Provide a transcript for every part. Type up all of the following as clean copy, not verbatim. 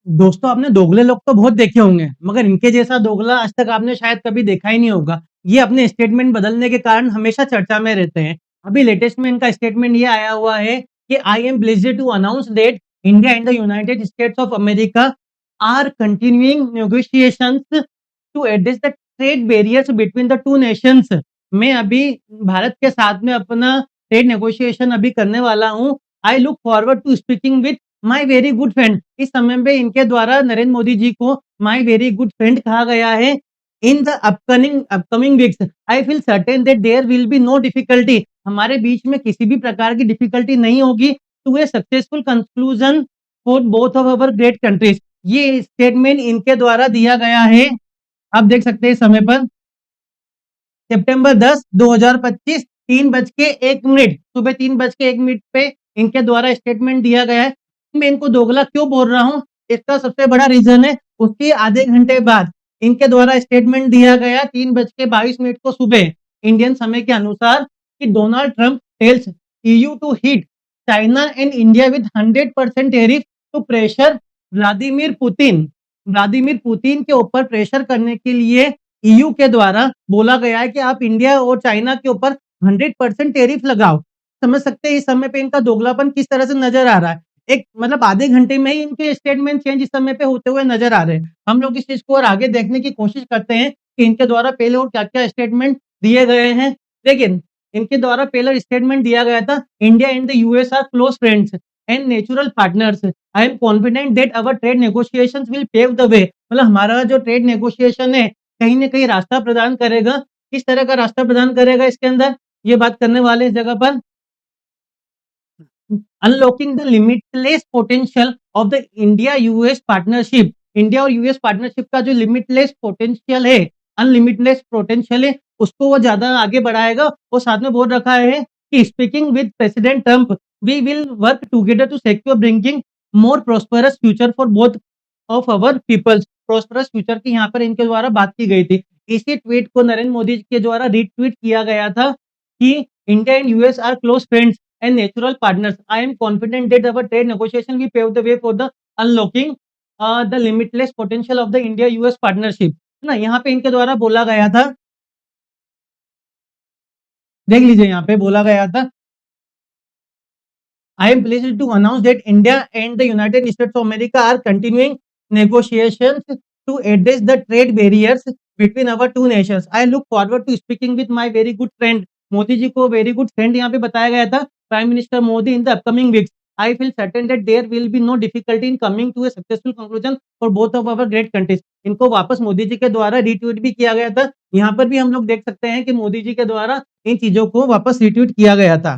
दोस्तों, आपने दोगले लोग तो बहुत देखे होंगे, मगर इनके जैसा दोगला आज तक आपने शायद कभी देखा ही नहीं होगा। ये अपने स्टेटमेंट बदलने के कारण हमेशा चर्चा में रहते हैं। अभी लेटेस्ट में इनका स्टेटमेंट ये आया हुआ है कि I am pleased to announce that India and the United States of America are continuing negotiations to address the trade barriers between the two nations. मैं अभी भारत के साथ में अपना ट्रेड नेगोशिएशन अभी करने वाला हूँ। I look forward to speaking with my very good friend. इस समय पे इनके द्वारा नरेंद्र मोदी जी को माय वेरी गुड फ्रेंड कहा गया है। In the upcoming weeks I feel certain that there will be no difficulty. हमारे बीच में किसी भी प्रकार की डिफिकल्टी नहीं होगी to a successful conclusion for both of our great countries. ये स्टेटमेंट इनके द्वारा दिया गया है। आप देख सकते हैं इस समय पर सितंबर 10 2025 3:01 सुबह 3:01 पे इनके द्वारा स्टेटमेंट दिया गया है। मैं इनको दोगला क्यों बोल रहा हूँ, इसका सबसे बड़ा रीजन है उसके आधे घंटे बाद इनके द्वारा स्टेटमेंट दिया गया 3:22 को सुबह इंडियन समय के अनुसार कि Donald Trump tells EU to hit China and India with 100% tariff to pressure Vladimir Putin. Vladimir Putin के ऊपर प्रेशर करने के लिए ईयू के द्वारा बोला गया है कि आप इंडिया और चाइना के ऊपर 100% टेरिफ लगाओ। समझ सकते हैं इस समय पे इनका दोगलापन किस तरह से नजर आ रहा है। एक मतलब आधे घंटे में ही इनके स्टेटमेंट चेंज इस समय पे होते हुए नजर आ रहे हैं। हम लोग इस चीज को और आगे देखने की कोशिश करते हैं कि इनके द्वारा पहले और क्या क्या स्टेटमेंट दिए गए हैं। लेकिन इनके द्वारा पहला स्टेटमेंट दिया गया था India and the US are close friends and natural partners. I am confident that our trade negotiations will pave the way. मतलब हमारा जो ट्रेड नेगोशिएशन है कहीं ना कहीं रास्ता प्रदान करेगा। किस तरह का रास्ता प्रदान करेगा इसके अंदर ये बात करने वाले इस जगह पर unlocking the limitless potential of the India US partnership. India और यूएस पार्टनरशिप का जो लिमिटलेस पोटेंशियल है, अनलिमिटलेस पोटेंशियल है, उसको वो ज्यादा आगे बढ़ाएगा। और साथ में बोल रखा है कि speaking with President Trump we will work together to secure bringing more prosperous future for both of our peoples. Prosperous future की यहाँ पर इनके द्वारा बात की गई थी। इसी ट्वीट को नरेंद्र मोदी के द्वारा रीट्वीट किया गया था कि India and US are close friends and natural partners. I am confident that our trade negotiation will pave the way for the unlocking the limitless potential of the India-US partnership. है ना, यहाँ पे इनके द्वारा बोला गया था, देख लीजिए यहाँ पे बोला गया था I am pleased to announce that India and the United States of America are continuing negotiations to address the trade barriers between our two nations. I look forward to speaking with my very good friend. Modi ji को very good friend यहाँ पे बताया गया था prime minister Modi in the upcoming weeks. I feel certain that there will be no difficulty in coming to a successful conclusion for both of our great countries. इनको वापस मोदी जी के द्वारा रिट्वीट भी किया गया था। यहाँ पर भी हम लोग देख सकते हैं कि मोदी जी के द्वारा इन चीजों को वापस रिट्वीट किया गया था।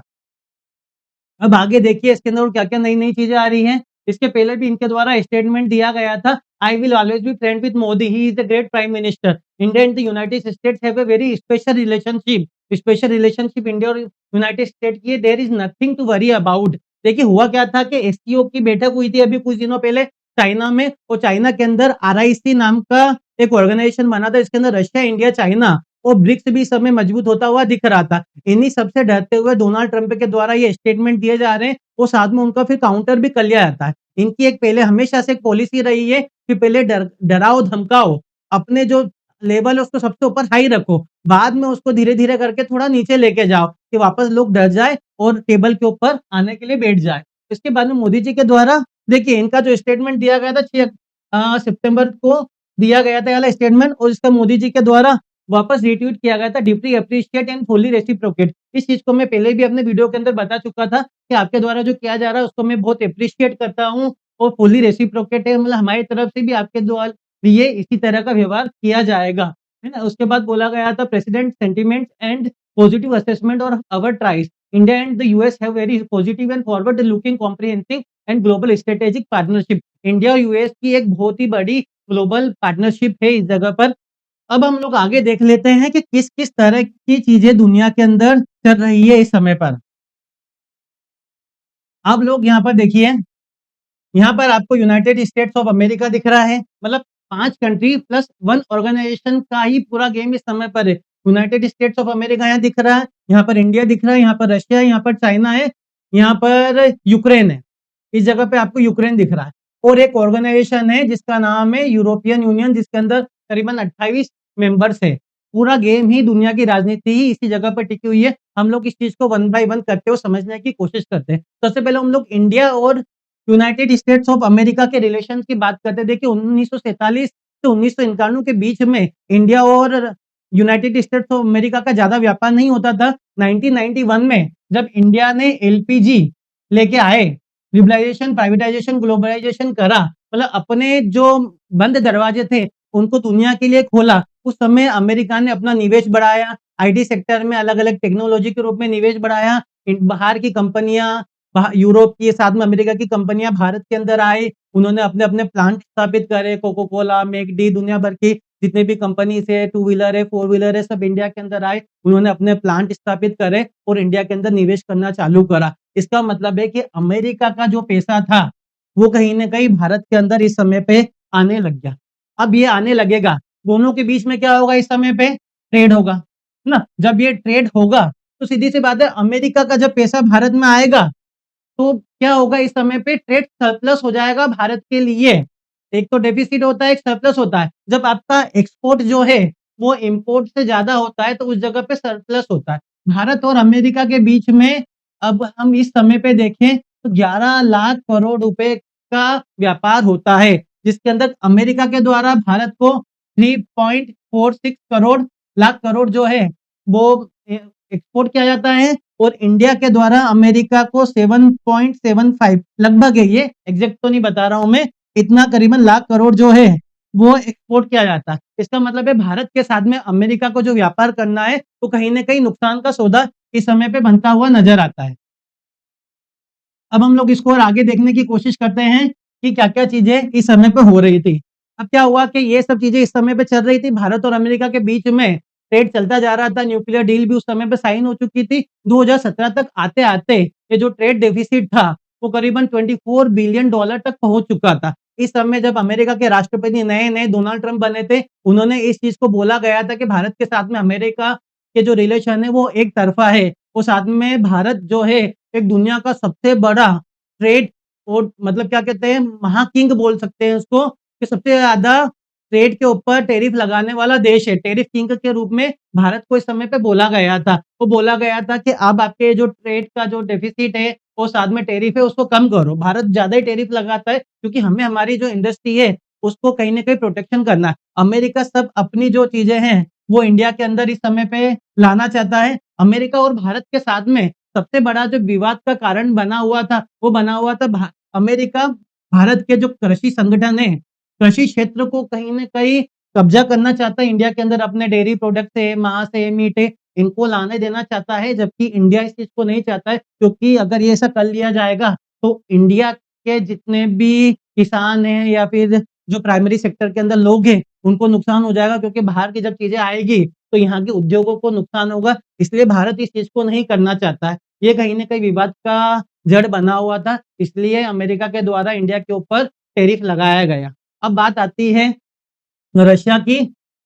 अब आगे देखिए इसके अंदर और क्या-क्या नई-नई चीज़ें आ रही हैं। इसके पहले भी इनके द्वारा स्टेटमेंट दिया गया था, I will always be friend with Modi, he is the great prime minister. India and the United States have a very special relationship. Special relationship India और यूनाइटेड स्टेट की है, there is nothing to worry about. देखिए हुआ क्या था कि SCO की बैठक हुई थी अभी कुछ दिनों पहले चाइना में, और चाइना के अंदर आरआईसी नाम का एक ऑर्गेनाइजेशन बना था। इसके अंदर रशिया, इंडिया, चाइना और ब्रिक्स भी इस समय मजबूत होता हुआ दिख रहा था। इन्हीं सबसे डरते हुए डोनाल्ड ट्रंप के द्वारा ये स्टेटमेंट दिए जा रहे हैं, और साथ में उनका फिर काउंटर भी कर लिया जाता है। इनकी एक पहले हमेशा से एक पॉलिसी रही है कि पहले डराओ धमकाओ, अपने जो लेवल है उसको सबसे ऊपर हाई रखो, बाद में उसको धीरे-धीरे करके थोड़ा नीचे लेके जाओ कि वापस लोग डर जाए और टेबल के ऊपर आने के लिए बैठ जाए। इसके बाद में मोदी जी के द्वारा देखिए इनका जो स्टेटमेंट दिया गया था 6 सितंबर को दिया गया था ये वाला स्टेटमेंट, और इसका मोदी जी के द्वारा वापस रिट्वीट किया गया था, deeply appreciate and fully reciprocate. इस चीज को मैं पहले भी अपने वीडियो के अंदर बता चुका था कि आपके द्वारा जो किया जा रहा है उसको मैं बहुत एप्रिशिएट करता हूँ और फुली रेसिप्रोकेट है, मतलब हमारी तरफ से भी आपके द्वारा लिए इसी तरह का व्यवहार किया जाएगा, है ना। उसके बाद बोला गया था president sentiment and positive assessment और our ties. India and the US have very positive and forward looking comprehensive and global strategic partnership. India और यूएस की एक बहुत ही बड़ी ग्लोबल पार्टनरशिप है इस जगह पर। अब हम लोग आगे देख लेते हैं कि किस-किस तरह की चीज़ें दुनिया के अंदर चल रही है इस समय पर। आप लोग यहाँ पर देखिए, यहाँ पर आपको यूनाइटेड स्टेट्स ऑफ अमेरिका दिख रहा है, मतलब 5 कंट्री प्लस 1 ऑर्गेनाइजेशन का ही पूरा गेम इस समय पर है। यूनाइटेड स्टेट्स ऑफ अमेरिका यहाँ दिख रहा है, यहाँ पर इंडिया दिख रहा है, यहाँ पर रशिया है, यहाँ पर चाइना है, यहाँ पर यूक्रेन है। इस जगह पे आपको यूक्रेन दिख रहा है। और एक ऑर्गेनाइजेशन है जिसका नाम है यूरोपियन यूनियन, जिसके अंदर करीबन 28 मेंबर्स है। पूरा गेम ही, दुनिया की राजनीति ही इसी जगह पर टिकी हुई है। हम लोग इस चीज़ को वन बाय वन करते हुए समझने की कोशिश करते हैं। सबसे पहले हम लोग इंडिया और यूनाइटेड स्टेट्स ऑफ अमेरिका के रिलेशन की बात करते हैं। देखिए 1947 से 1991 के बीच में इंडिया और यूनाइटेड स्टेट्स ऑफ अमेरिका का ज़्यादा व्यापार नहीं होता था। 1991 में जब इंडिया ने एलपीजी लेके आए, लिबरलाइजेशन, प्राइवेटाइजेशन, ग्लोबलाइजेशन करा, मतलब अपने जो बंद दरवाजे थे उनको दुनिया के लिए खोला। उस समय अमेरिका ने अपना निवेश बढ़ाया, आईटी सेक्टर में अलग-अलग टेक्नोलॉजी के रूप में निवेश बढ़ाया। बाहर की कंपनियां, यूरोप की साथ में अमेरिका की कंपनियां भारत के अंदर आई। उन्होंने अपने-अपने प्लांट स्थापित करे, कोको कोला, मैकडी, दुनिया भर की जितने भी कंपनीज है, टू व्हीलर है, फोर व्हीलर है, सब इंडिया के अंदर आए। उन्होंने अपने प्लांट स्थापित करे और इंडिया के अंदर निवेश करना चालू करा। इसका मतलब है कि अमेरिका का जो पैसा था वो कहीं न कहीं भारत के अंदर इस समय पे आने लग गया। अब ये आने लगेगा, दोनों के बीच में क्या होगा इस समय पे? ट्रेड होगा, है ना? जब ये ट्रेड होगा तो सीधी-सी बात है, अमेरिका का जब पैसा भारत में आएगा तो क्या होगा, इस समय पे ट्रेड सरप्लस हो जाएगा भारत के लिए। एक तो डेफिसिट होता है, एक सरप्लस होता है। जब आपका एक्सपोर्ट जो है वो इम्पोर्ट से ज़्यादा होता है तो उस जगह पे सरप्लस होता है। भारत और अमेरिका के बीच में अब हम इस समय पे देखें तो 11 लाख करोड़ रुपए का व्यापार होता है, जिसके अंदर अमेरिका के द्वारा भारत को 3.46 करोड़ लाख करोड़ जो है वो एक्सपोर्ट किया जाता है और इंडिया के द्वारा अमेरिका को 7.75 लगभग है, ये एग्जैक्ट तो नहीं बता रहा हूं मैं, इतना करीबन लाख करोड़ जो है वो एक्सपोर्ट किया जाता है। इसका मतलब है भारत के साथ में अमेरिका को जो व्यापार करना है तो कहीं ना कहीं नुकसान का सौदा इस समय पे बनता हुआ नजर आता है। अब हम लोग इसको और आगे देखने की कोशिश करते हैं कि क्या-क्या चीज़ें इस समय पे हो रही थी। अब क्या हुआ कि ये सब चीज़ें इस समय पे चल रही थी, भारत और अमेरिका के बीच में ट्रेड चलता जा रहा था, न्यूक्लियर डील भी उस समय पे साइन हो चुकी थी। 2017 तक आते-आते ये जो ट्रेड डेफिसिट था, वो करीबन $24 बिलियन तक पहुँच चुका था। इस समय जब अमेरिका के राष्ट्रपति नए-नए डोनाल्ड ट्रम्प बने थे, उन्होंने इस चीज़ को बोला गया था कि भारत के साथ में अमेरिका के जो रिलेशन है वो एक तरफ़ा है। और साथ में भारत जो है एक दुनिया का सबसे बड़ा ट्रेड और मतलब क्या कहते हैं, महाकिंग बोल सकते हैं उसको, कि सबसे ज़्यादा ट्रेड के ऊपर टैरिफ लगाने वाला देश है। टैरिफ किंग के रूप में भारत को इस समय पे बोला गया था। वो बोला गया था कि अब आपके जो ट्रेड का जो डेफिसिट है और साथ में टैरिफ है उसको कम करो। भारत ज़्यादा ही टैरिफ लगाता है क्योंकि हमें हमारी जो इंडस्ट्री है उसको कहीं न कहीं प्रोटेक्शन करना है। अमेरिका सब अपनी जो चीज़ें हैं वो इंडिया के अंदर इस समय पे लाना चाहता है। अमेरिका और भारत के साथ में सबसे बड़ा जो विवाद का कारण बना हुआ था, वो बना हुआ था अमेरिका भारत के जो कृषि संगठन है, कृषि क्षेत्र को कहीं न कहीं कब्ज़ा करना चाहता है इंडिया के अंदर, अपने डेयरी प्रोडक्ट्स है, माँस है, मीट है, इनको लाने देना चाहता है, जबकि इंडिया इस चीज़ को नहीं चाहता है, क्योंकि अगर ये ऐसा कर लिया जाएगा, तो इंडिया के जितने भी किसान हैं या फिर जो प्राइमरी सेक्टर के अंदर लोग हैं, उनको नुकसान हो जाएगा, क्योंकि बाहर की जब चीज़ें आएगी, तो यहाँ के उद्योगों को नुकसान होगा, इसलिए भारत इस चीज़ को नहीं करना चाहता है। ये कहीं न कहीं विवाद का जड़ बना हुआ था, इसलिए अमेरिका के द्वारा इंडिया के ऊपर टैरिफ लगाया गया। अब बात आती है रशिया की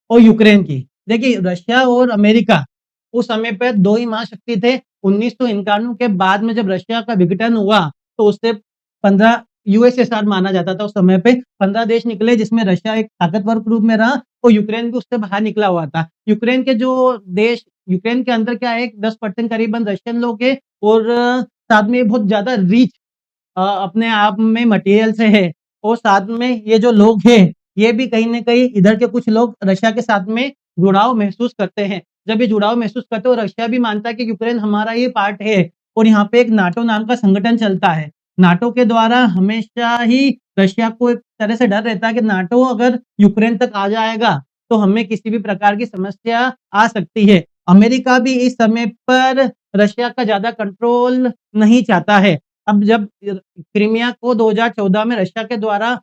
और यूक्रेन की। देखिए रशिया और अमेरिका उस समय पे 2 ही महाशक्ति थे। 1991 के बाद में जब रशिया का विघटन हुआ तो उससे 15 यूएसएसआर माना जाता था उस समय पे। 15 देश निकले जिसमें रशिया एक ताकतवर के रूप में रहा और यूक्रेन भी उससे बाहर निकला हुआ था। यूक्रेन के जो देश, यूक्रेन के अंदर क्या है, 10% करीबन रशियन लोग हैं और साथ में बहुत ज़्यादा रिच अपने आप में मटेरियल से है और साथ में ये जो लोग हैं, ये भी कहीं न कहीं इधर के कुछ लोग रशिया के साथ में जुड़ाव महसूस करते हैं। जब ये जुड़ाव महसूस करते हैं और रशिया भी मानता है कि यूक्रेन हमारा ही पार्ट है और यहाँ पे एक नाटो नाम का संगठन चलता है। नाटो के द्वारा हमेशा ही रशिया को एक तरह से डर रहता है कि नाटो अगर यूक्रेन तक आ जाएगा, तो हमें किसी भी प्रकार की समस्या आ सकती है। अमेरिका भी इस समय पर रशिया का ज़्यादा कंट्रोल नहीं चाहता है। अब जब क्रीमिया को 2014 में रशिया के द्वारा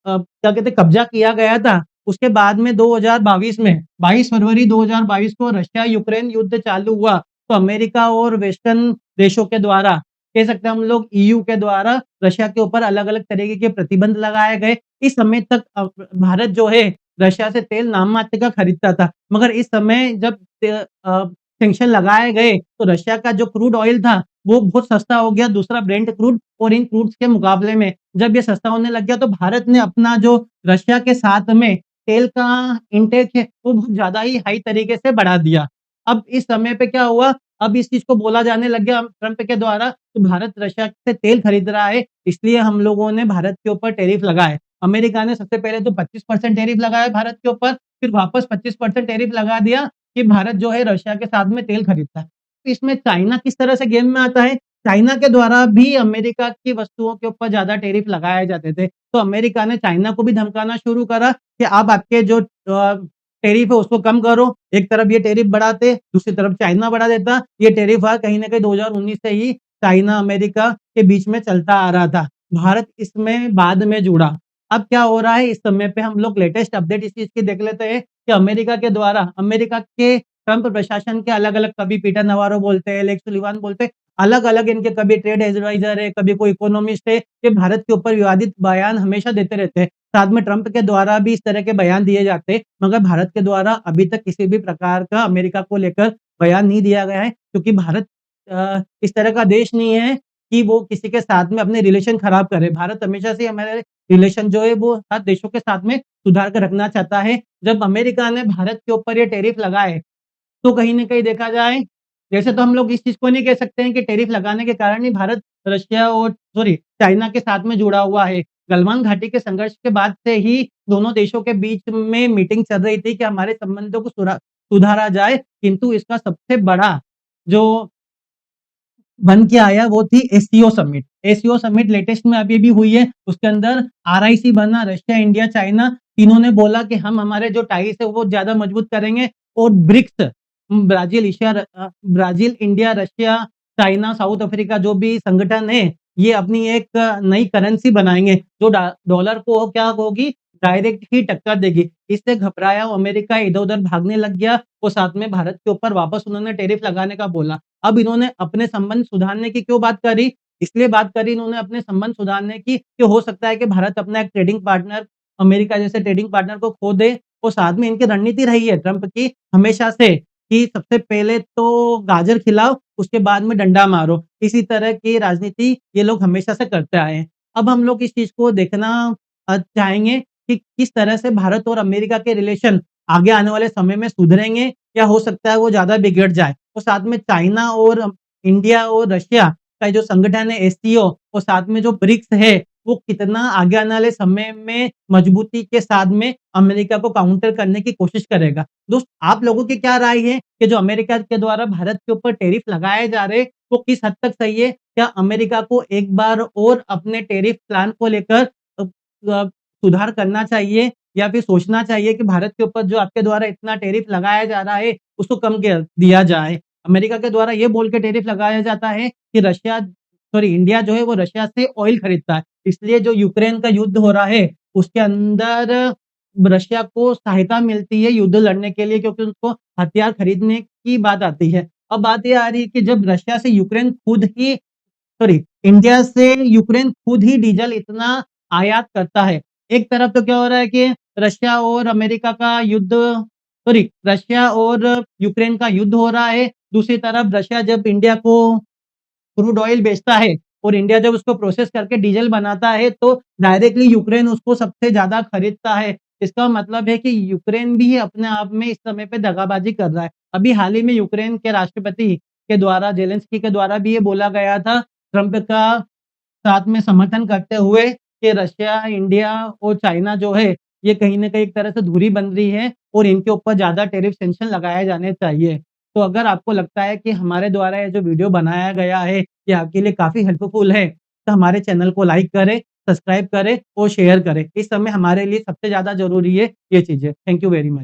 क्या कहते हैं कब्जा किया गया था, उसके बाद में 2022 में 22 फरवरी 2022 को रशिया यूक्रेन युद्ध चालू हुआ, तो अमेरिका और वेस्टर्न देशों के द्वारा, कह सकते हैं हम लोग ईयू के द्वारा रशिया के ऊपर अलग-अलग तरीके के प्रतिबंध लगाए गए। इस समय तक भारत जो है रशिया से तेल नाम मात्र का खरीदता था, मगर इस समय जब सैंक्शन लगाए गए तो रशिया का जो क्रूड ऑयल था वो बहुत सस्ता हो गया, दूसरा ब्रेंट क्रूड, और इन क्रूड्स के मुकाबले में जब ये सस्ता होने लग गया तो भारत ने अपना जो रशिया के साथ में तेल का इंटेक है, वो बहुत ज़्यादा ही हाई तरीके से बढ़ा दिया। अब इस समय पे क्या हुआ, अब इस चीज़ को बोला जाने लग गया ट्रंप के द्वारा कि भारत रशिया से तेल खरीद रहा है, इसलिए हम लोगों ने भारत के ऊपर टैरिफ लगाए। अमेरिका ने सबसे पहले तो 25% टैरिफ लगाया भारत के ऊपर, फिर वापस 25% टैरिफ लगा दिया कि भारत जो है रशिया के साथ में तेल खरीदता है। तो इसमें चाइना किस तरह से गेम में आता है? चाइना के द्वारा भी अमेरिका की वस्तुओं के ऊपर ज़्यादा टैरिफ लगाए जाते थे। तो अमेरिका ने चाइना को भी धमकाना शुरू करा कि आप आपके जो टैरिफ है उसको कम करो। एक तरफ ये टैरिफ बढ़ाते, दूसरी तरफ चाइना बढ़ा देता। ये टैरिफ कहीं न कहीं 2019 से ही चाइना, अमेरिका के बीच में चलता आ रहा था। भारत इसमें बाद में जुड़ा। अब क्या हो रहा है इस समय पे हम लोग लेटेस्ट अपडेट इस चीज़ की देख लेते हैं कि अमेरिका के द्वारा अमेरिका के ट्रंप प्रशासन के अलग-अलग, कभी पीटर नवारो बोलते हैं, एलेक्स सुलिवान बोलते हैं, अलग-अलग इनके कभी ट्रेड एडवाइज़र है, कभी कोई इकोनॉमिस्ट है, ये भारत के ऊपर विवादित बयान हमेशा देते रहते हैं। साथ में ट्रंप के द्वारा भी इस तरह के बयान दिए जाते हैं, मगर भारत के द्वारा अभी तक किसी भी प्रकार का अमेरिका को लेकर बयान नहीं दिया गया है, क्योंकि भारत इस तरह का देश नहीं है कि वो किसी के साथ में अपने रिलेशन खराब करे। भारत हमेशा से हमारे रिलेशन जो है वो हर देशों के साथ में सुधार कर रखना चाहता है। जब अमेरिका ने भारत के ऊपर ये टैरिफ लगाए, तो कहीं न कहीं देखा जाए, वैसे तो हम लोग इस चीज़ को नहीं कह सकते हैं कि टैरिफ लगाने के कारण ही भारत रशिया और चाइना के साथ में जुड़ा हुआ है। गलवान घाटी के संघर्ष के बाद से ही दोनों देशों के बीच में मीटिंग चल रही थी कि हमारे संबंधों को सुधारा जाए, किंतु इसका सबसे बड़ा जो बन के आया वो थी SCO summit. SCO summit latest में अभी भी हुई है, उसके अंदर आरआईसी बना, रशिया, इंडिया, चाइना, तीनों ने बोला कि हम हमारे जो टाइज है वो ज़्यादा मजबूत करेंगे, और BRICS, Brazil, India, Russia, China, South Africa जो भी संगठन है, ये अपनी एक नई करेंसी बनाएँगे, जो डॉलर को क्या होगी, डायरेक्ट ही टक्कर देगी। इससे घबराया अमेरिका इधर-उधर भागने लग गया, और साथ में भारत के ऊपर वापस उन्होंने टैरिफ लगाने का बोला। अब इन्होंने अपने संबंध सुधारने की क्यों बात करी? इसलिए बात करी इन्होंने अपने संबंध सुधारने की कि हो सकता है कि भारत अपना एक ट्रेडिंग पार्टनर, अमेरिका जैसे ट्रेडिंग पार्टनर को खो दे, और साथ में इनकी रणनीति रही है ट्रंप की हमेशा से कि सबसे पहले तो गाजर खिलाओ, उसके बाद में डंडा मारो। इसी तरह की राजनीति ये लोग हमेशा से करते आए हैं। अब हम लोग इस चीज़ को देखना चाहेंगे कि किस तरह से भारत और अमेरिका के रिलेशन आगे आने वाले समय में सुधरेंगे, या हो सकता है वो ज़्यादा बिगड़ जाए। और साथ में चाइना और इंडिया और रशिया का जो संगठन है एससीओ, और साथ में जो ब्रिक्स है, वो कितना आगे आने वाले समय में मजबूती के साथ में अमेरिका को काउंटर करने की कोशिश करेगा। दोस्त, आप लोगों की क्या राय है कि जो अमेरिका के द्वारा भारत के ऊपर टैरिफ लगाए जा रहे, वो किस हद तक सही है? क्या अमेरिका को एक बार और अपने टैरिफ प्लान को लेकर सुधार करना चाहिए, या फिर सोचना चाहिए कि भारत के ऊपर जो आपके द्वारा इतना टैरिफ लगाया जा रहा है, उसको कम कर दिया जाए? अमेरिका के द्वारा ये बोल के टैरिफ लगाया जाता है कि इंडिया जो है वो रशिया से ऑयल खरीदता है। इसलिए जो यूक्रेन का युद्ध हो रहा है, उसके अंदर रशिया को सहायता मिलती है युद्ध लड़ने के लिए, क्योंकि उसको हथियार खरीदने की बात आती है। अब बात ये आ रही है कि जब रशिया से यूक्रेन खुद ही इंडिया से यूक्रेन खुद ही डीज़ल इतना आयात करता है। एक तरफ तो क्या हो रहा है कि रशिया और अमेरिका का युद्ध, रशिया और यूक्रेन का युद्ध हो रहा है। दूसरी तरफ रशिया जब इंडिया को क्रूड ऑयल बेचता है, और इंडिया जब उसको प्रोसेस करके डीज़ल बनाता है, तो डायरेक्टली यूक्रेन उसको सबसे ज़्यादा खरीदता है। इसका मतलब है कि यूक्रेन भी अपने आप में इस समय पे दगाबाजी कर रहा है। अभी हाल ही में यूक्रेन के राष्ट्रपति के द्वारा, ज़ेलेंस्की के द्वारा भी ये बोला गया था, ट्रंप का साथ में समर्थन करते हुए, कि रशिया, इंडिया और चाइना जो है, ये कहीं न कहीं एक तरह से धुरी बन रही है, और इनके ऊपर ज़्यादा टैरिफ सेंक्शन लगाए जाने चाहिए। तो अगर आपको लगता है कि हमारे द्वारा ये जो वीडियो बनाया गया है, ये आपके लिए काफ़ी हेल्पफुल है, तो हमारे चैनल को लाइक करें, सब्सक्राइब करें और शेयर करें। इस समय हमारे लिए सबसे ज़्यादा ज़रूरी है ये चीज़ें। Thank you very much.